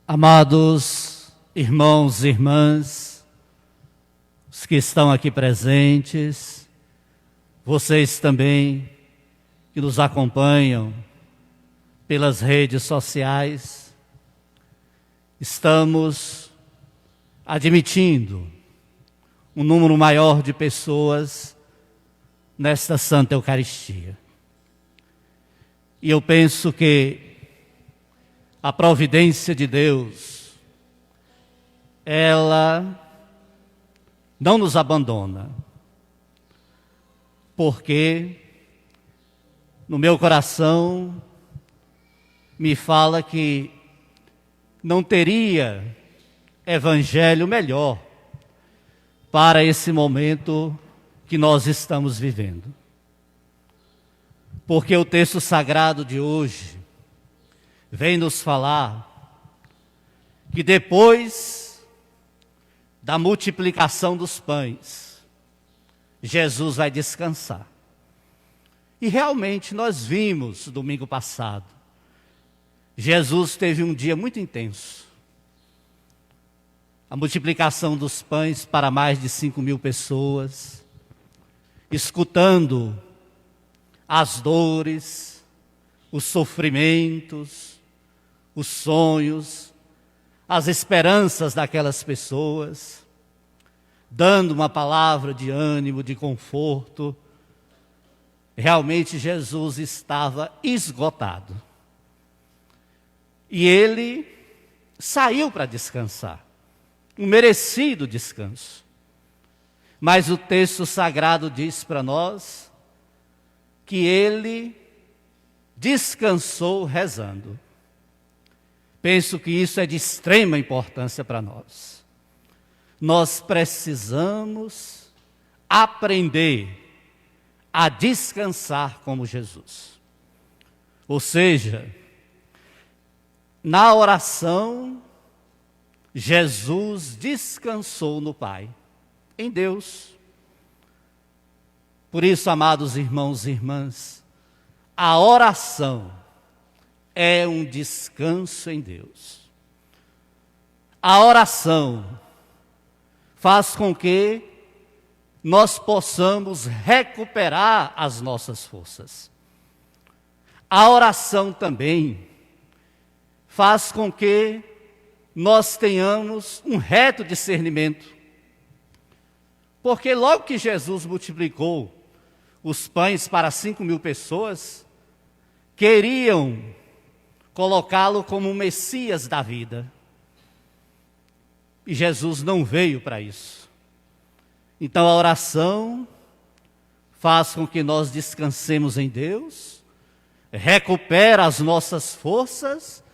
Amados irmãos e irmãs, os que estão aqui presentes, vocês também que nos acompanham pelas redes sociais, estamos admitindo um número maior de pessoas nesta Santa Eucaristia. E eu penso que a providência de Deus, ela não nos abandona, porque no meu coração me fala que não teria evangelho melhor para esse momento que nós estamos vivendo. Porque o texto sagrado de hoje vem nos falar que depois da multiplicação dos pães, Jesus vai descansar. E realmente nós vimos domingo passado, Jesus teve um dia muito intenso. A multiplicação dos pães para mais de 5.000 pessoas, escutando as dores, os sofrimentos, os sonhos, as esperanças daquelas pessoas, dando uma palavra de ânimo, de conforto. Realmente Jesus estava esgotado. E ele saiu para descansar, um merecido descanso. Mas o texto sagrado diz para nós que ele descansou rezando. Penso que isso é de extrema importância para nós. Nós precisamos aprender a descansar como Jesus. Ou seja, na oração, Jesus descansou no Pai, em Deus. Por isso, amados irmãos e irmãs, a oração é um descanso em Deus. A oração faz com que nós possamos recuperar as nossas forças. A oração também faz com que nós tenhamos um reto discernimento. Porque logo que Jesus multiplicou os pães para 5.000 pessoas, queriam colocá-lo como o Messias da vida. E Jesus não veio para isso. Então a oração faz com que nós descansemos em Deus, recupera as nossas forças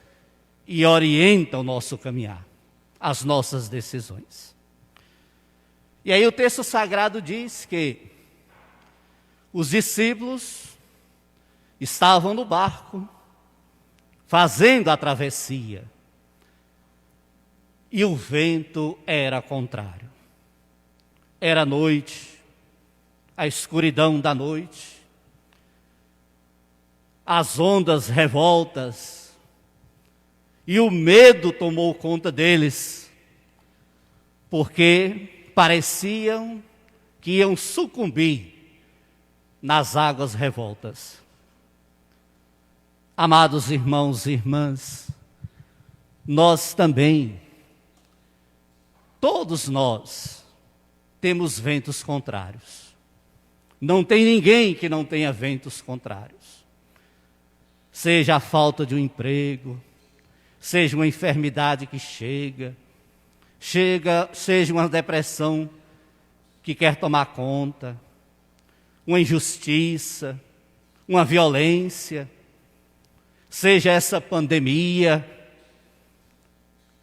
e orienta o nosso caminhar, as nossas decisões. E aí o texto sagrado diz que os discípulos estavam no barco, fazendo a travessia, e o vento era contrário. Era noite, a escuridão da noite, as ondas revoltas, e o medo tomou conta deles, porque pareciam que iam sucumbir nas águas revoltas. Amados irmãos e irmãs, nós também, todos nós, temos ventos contrários. Não tem ninguém que não tenha ventos contrários. Seja a falta de um emprego, seja uma enfermidade que seja uma depressão que quer tomar conta, uma injustiça, uma violência, seja essa pandemia,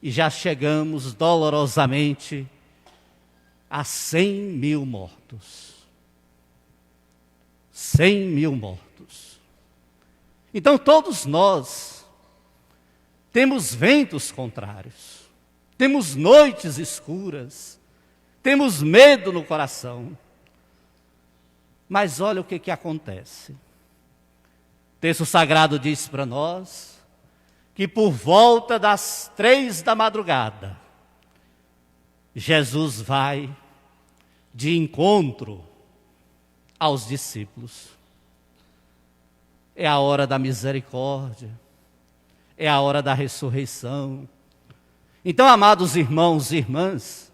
e já chegamos dolorosamente a 100.000 mortos. 100.000 mortos. Então todos nós temos ventos contrários, temos noites escuras, temos medo no coração. Mas olha o que acontece. O texto sagrado diz para nós que por volta das 3 da madrugada, Jesus vai de encontro aos discípulos. É a hora da misericórdia, é a hora da ressurreição. Então, amados irmãos e irmãs,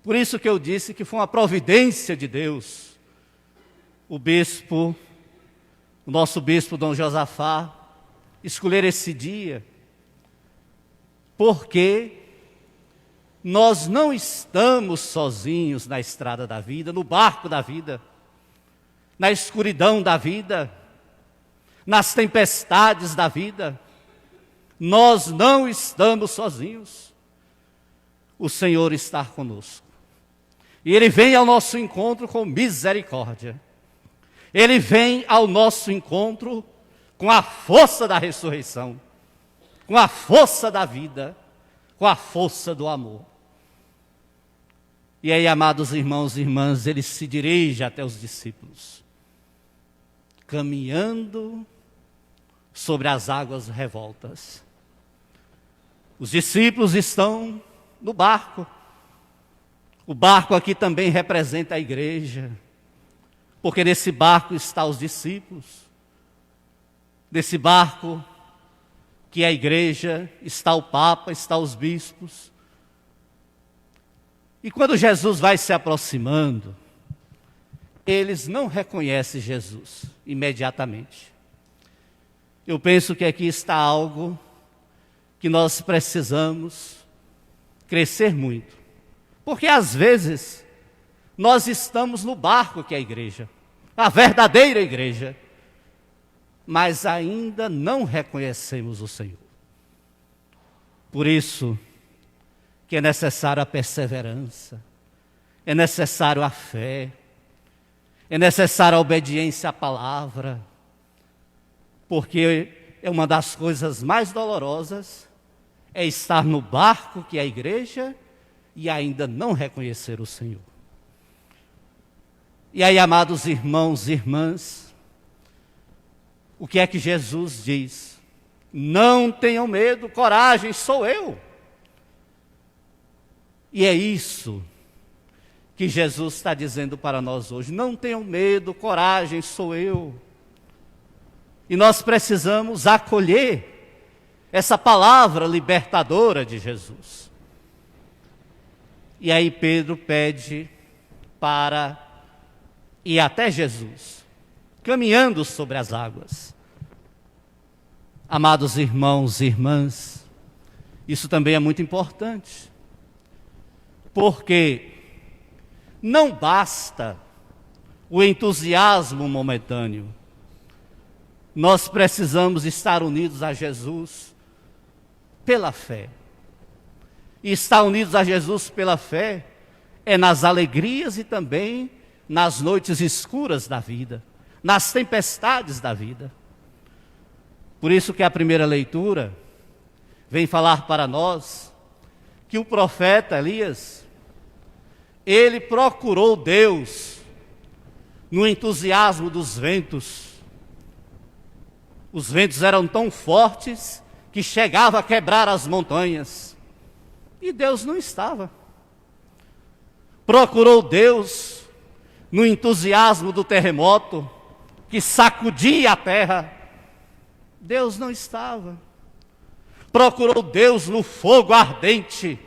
por isso que eu disse que foi uma providência de Deus, o nosso bispo Dom Josafá, escolher esse dia, porque nós não estamos sozinhos na estrada da vida, no barco da vida, na escuridão da vida, nas tempestades da vida. Nós não estamos sozinhos. O Senhor está conosco. E Ele vem ao nosso encontro com misericórdia. Ele vem ao nosso encontro com a força da ressurreição, com a força da vida, com a força do amor. E aí, amados irmãos e irmãs, Ele se dirige até os discípulos, caminhando sobre as águas revoltas. Os discípulos estão no barco. O barco aqui também representa a igreja, porque nesse barco estão os discípulos. Nesse barco que é a igreja, está o Papa, está os bispos. E quando Jesus vai se aproximando, eles não reconhecem Jesus imediatamente. Eu penso que aqui está algo que nós precisamos crescer muito. Porque às vezes nós estamos no barco que é a igreja, a verdadeira igreja, mas ainda não reconhecemos o Senhor. Por isso que é necessário a perseverança, é necessário a fé, é necessária a obediência à palavra, porque é uma das coisas mais dolorosas, é estar no barco que é a igreja e ainda não reconhecer o Senhor. E aí, amados irmãos e irmãs, o que é que Jesus diz? Não tenham medo, coragem, sou eu. E é isso que Jesus está dizendo para nós hoje. Não tenham medo, coragem, sou eu. E nós precisamos acolher essa palavra libertadora de Jesus. E aí Pedro pede para ir até Jesus, caminhando sobre as águas. Amados irmãos e irmãs, isso também é muito importante, porque não basta o entusiasmo momentâneo. Nós precisamos estar unidos a Jesus pela fé. E estar unidos a Jesus pela fé é nas alegrias e também nas noites escuras da vida, nas tempestades da vida. Por isso que a primeira leitura vem falar para nós que o profeta Elias, ele procurou Deus no entusiasmo dos ventos. Os ventos eram tão fortes que chegava a quebrar as montanhas. E Deus não estava. Procurou Deus no entusiasmo do terremoto que sacudia a terra. Deus não estava. Procurou Deus no fogo ardente.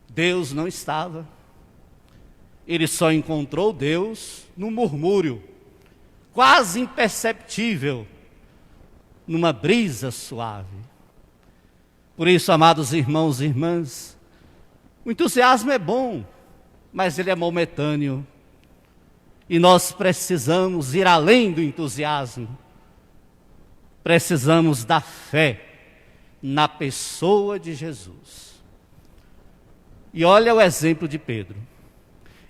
Deus não estava. Ele só encontrou Deus no murmúrio, quase imperceptível, numa brisa suave. Por isso, amados irmãos e irmãs, o entusiasmo é bom, mas ele é momentâneo. E nós precisamos ir além do entusiasmo. Precisamos da fé na pessoa de Jesus. E olha o exemplo de Pedro.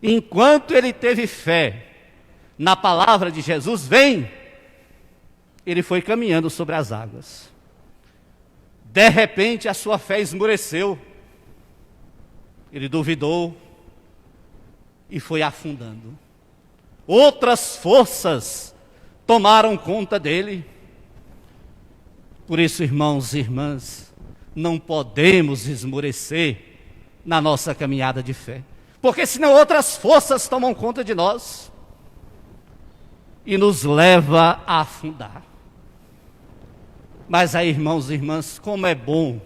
Enquanto ele teve fé na palavra de Jesus, vem, ele foi caminhando sobre as águas. De repente a sua fé esmoreceu. Ele duvidou e foi afundando. Outras forças tomaram conta dele. Por isso, irmãos e irmãs, não podemos esmorecer na nossa caminhada de fé, porque senão outras forças tomam conta de nós e nos leva a afundar. Mas aí, irmãos e irmãs, como é bom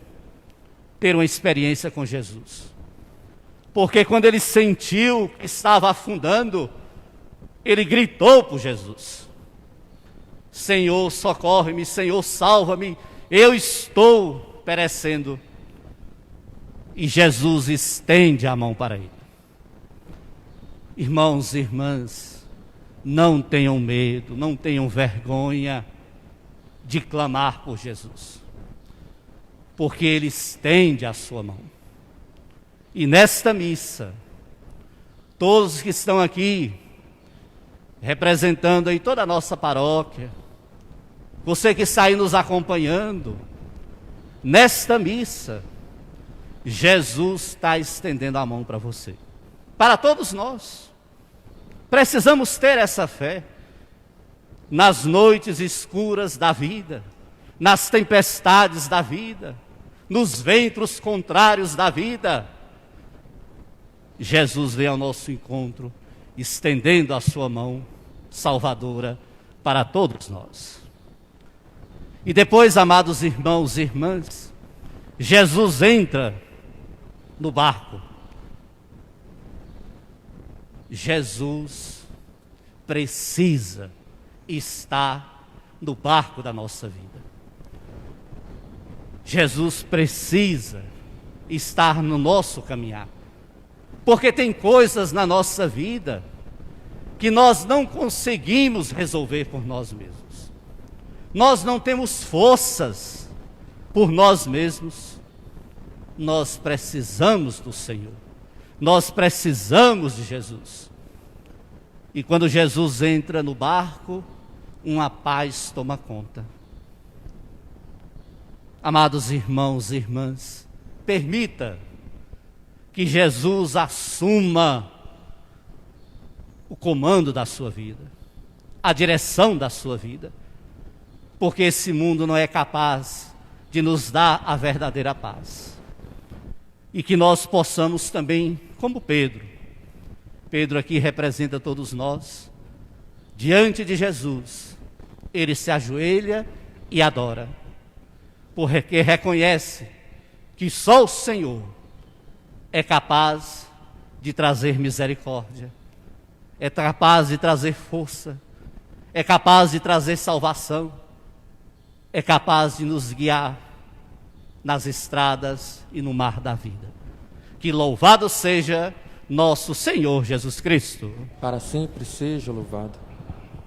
ter uma experiência com Jesus. Porque quando ele sentiu que estava afundando, ele gritou por Jesus: Senhor, socorre-me, Senhor, salva-me, eu estou perecendo. E Jesus estende a mão para ele. Irmãos e irmãs, não tenham medo, não tenham vergonha de clamar por Jesus, porque ele estende a sua mão. E nesta missa, todos que estão aqui, representando aí toda a nossa paróquia, você que está aí nos acompanhando, nesta missa, Jesus está estendendo a mão para você, para todos nós. Precisamos ter essa fé. Nas noites escuras da vida, nas tempestades da vida, nos ventos contrários da vida, Jesus vem ao nosso encontro, estendendo a sua mão salvadora para todos nós. E depois, amados irmãos e irmãs, Jesus entra no barco. Jesus precisa está no barco da nossa vida. Jesus precisa estar no nosso caminhar, porque tem coisas na nossa vida que nós não conseguimos resolver por nós mesmos. Nós não temos forças por nós mesmos. Nós precisamos do Senhor. Nós precisamos de Jesus. E quando Jesus entra no barco, uma paz toma conta. Amados irmãos e irmãs, permita que Jesus assuma o comando da sua vida, a direção da sua vida, porque esse mundo não é capaz de nos dar a verdadeira paz. E que nós possamos também, como Pedro aqui representa todos nós, diante de Jesus, ele se ajoelha e adora, porque reconhece que só o Senhor é capaz de trazer misericórdia, é capaz de trazer força, é capaz de trazer salvação, é capaz de nos guiar nas estradas e no mar da vida. Que louvado seja nosso Senhor Jesus Cristo. Para sempre seja louvado.